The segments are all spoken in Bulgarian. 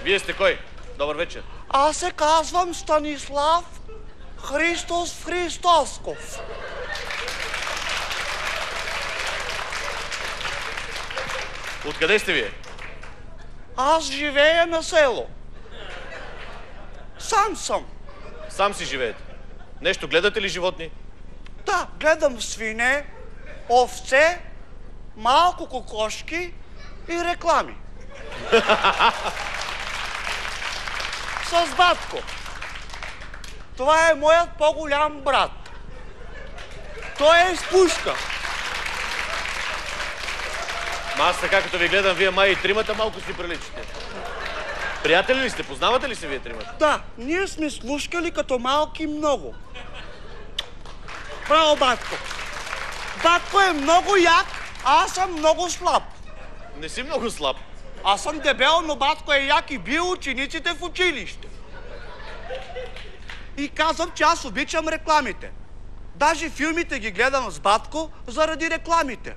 Вие сте кой? Добър вечер. Аз се казвам Станислав Христос Христосков. Откъде сте вие? Аз живея на село. Сам съм. Сам си живеете. Нещо гледате ли животни? Да, гледам свине, овце, малко кокошки и реклами. С батко. Това е моят по-голям брат. Той е с пушка. Аз така като ви гледам, вие май и тримата малко си приличате. Приятели ли сте? Познавате ли се вие тримата? Да, ние сме слушкали като малки много. Браво, батко. Батко е много як, а аз съм много слаб. Не си много слаб. Аз съм дебел, но батко е як и бил учениците в училище. И казвам, че аз обичам рекламите. Даже филмите ги гледам с батко заради рекламите.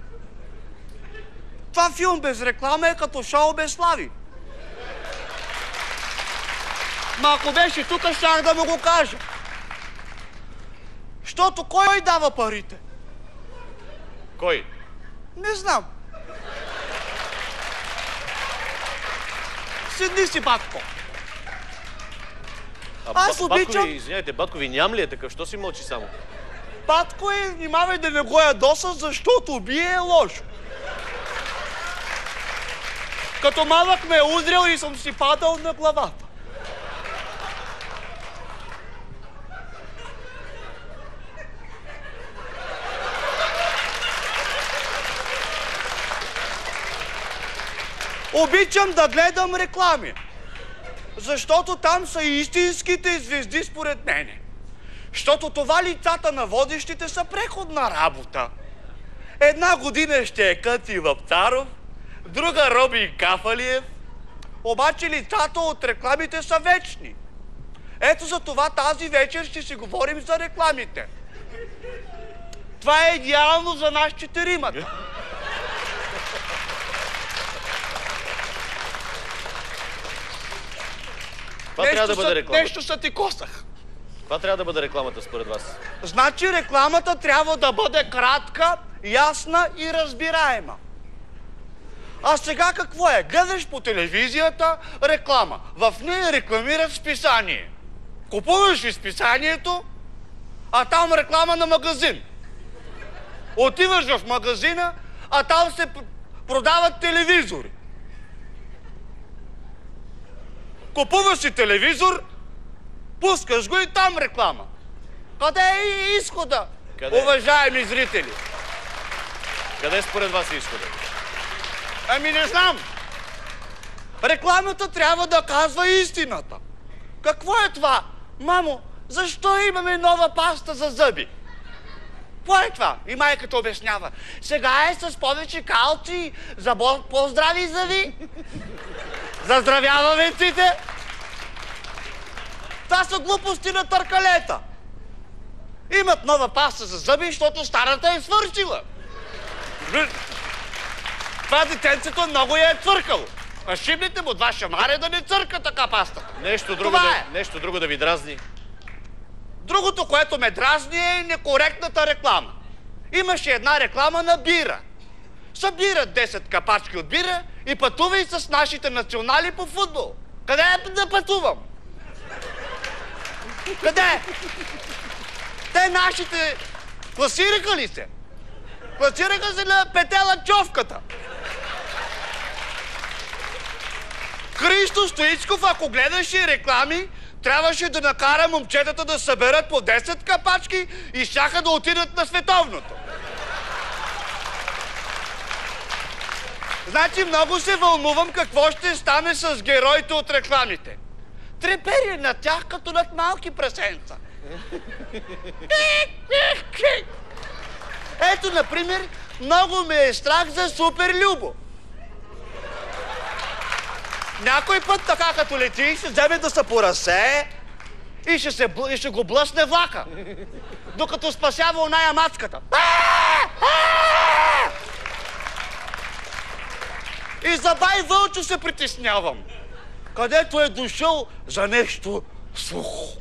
Това филм без реклама е като шоу без слави. Ма ако беше тук, щях да му го кажа. Защото кой дава парите? Кой? Не знам. Седни си, батко. Аз обичам... Извиняйте, батко ви ням ли е такъв? Що си мълчи само? Батко е, внимавай да не го ядоса, защото бие е лошо. Като малък ме е удрял и съм си падал на главата. Обичам да гледам реклами, защото там са истинските звезди според мене. Защото това лицата на водещите са преходна работа. Една година ще е Къти Вапцаров, друга Роби Кафалиев, обаче лицата от рекламите са вечни. Ето за това тази вечер ще си говорим за рекламите. Това е идеално за нас четиримата. Това трябва да бъде реклама. Нещо са ти косах. Това трябва да бъде рекламата според вас. Значи рекламата трябва да бъде кратка, ясна и разбираема. А сега какво е? Гледаш по телевизията реклама. В нея рекламират списание. Купуваш изписанието, а там реклама на магазин. Отиваш в магазина, а там се продават телевизори. Купуваш си телевизор, пускаш го и там реклама. Къде е изхода, уважаеми зрители? Къде според вас е изхода? Ами не знам. Рекламата трябва да казва истината. Какво е това? Мамо, защо имаме нова паста за зъби? Какво е това? И майката обяснява. Сега е с повече калци за по-здрави зъби. Заздравява венците. Това са глупости на търкалета. Имат нова паста за зъби, защото старата е свършила. Това детенцето много я е цвъркало. А шибните му два шамари да не църка така пастата. Нещо друго да ви дразни. Другото, което ме дразни, е некоректната реклама. Имаше една реклама на бира. Събират 10 капачки от бира и пътувай с нашите национали по футбол. Къде да пътувам? Къде? Те нашите класираха ли се? Класираха се на петелачовката. Христо Стоичков, ако гледаше реклами, трябваше да накара момчетата да съберат по 10 капачки и щяха да отидат на световното. Значи много се вълнувам какво ще стане с героите от рекламите. Трепери на тях като над малки прасенца. Ето, например, много ме е страх за Супер Любо. Някой път така като лети, ще вземе да се поразсее и ще го блъсне влака, докато спасява оная мацката. И за бай Вълчо се притеснявам. където е дошъл за нещо сухо.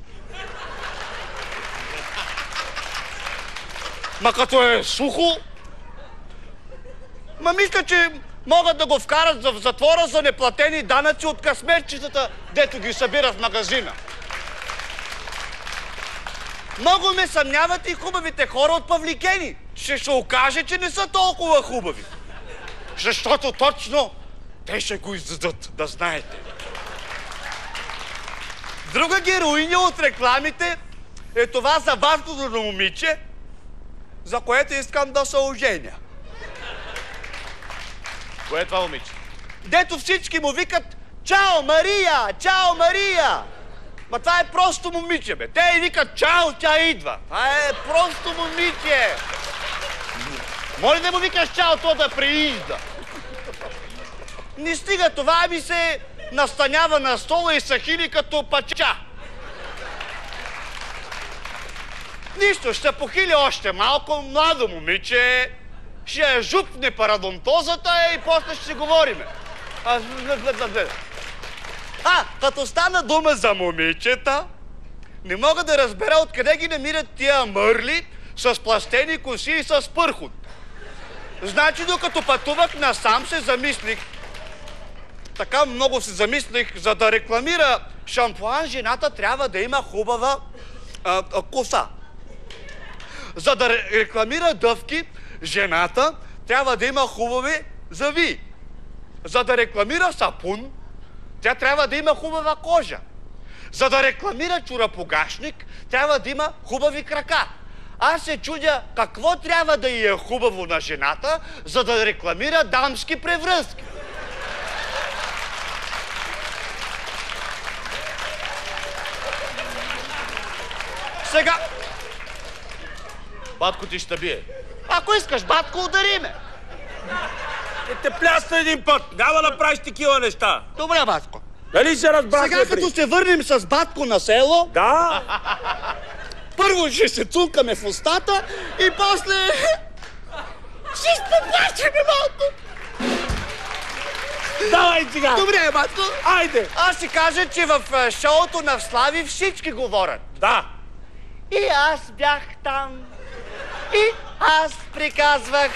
Ма като е сухо, мисля, че могат да го вкарат в затвора за неплатени данъци от късметчетата, дето ги събира в магазина. Много ме съмняват и хубавите хора от Павликени. Ще се окаже, че не са толкова хубави. Защото точно те ще го издадат, да знаете. Друга героиня от рекламите е това забавното на момиче, за което искам да се оженя. Кое е това момиче? Дето всички му викат "Чао, Мария! Чао, Мария!" Ма това е просто момиче, бе. Те и викат "Чао, тя идва." Това е просто момиче. Моля да му викаш "Чао", то да приижда. Не стига това, ми се настанява на стола и се хили като пача. Нищо, ще похили още малко, младо момиче, ще я жупне парадонтозата и после ще си говориме. Като стана дума за момичета, не мога да разбера откъде ги намират тия мърли с пластени коси и с пърхот. Значи, докато пътувах насам, се замислих, така много се замислих, за да рекламира шампуан, жената трябва да има хубава коса. За да рекламира дъвки, жената трябва да има хубави зъби. За да рекламира сапун, тя трябва да има хубава кожа. За да рекламира чорапогашник, трябва да има хубави крака. Аз се чудя какво трябва да й е хубаво на жената, за да рекламира дамски превръзки. Сега... Батко ти ще бие. Ако искаш, батко, удари ме. Ще те плясна един път. Няма да правиш такива неща. Добре, батко. Дали се разбрахме? Сега, като се върнем с батко на село, Да. първо ще се цулкаме в устата и после... ще споплачеме малко. Давай сега. Добре, батко. Айде. Аз си кажа, че в шоуто на Слави всички говорят. Да. И аз бях там. И аз приказвах.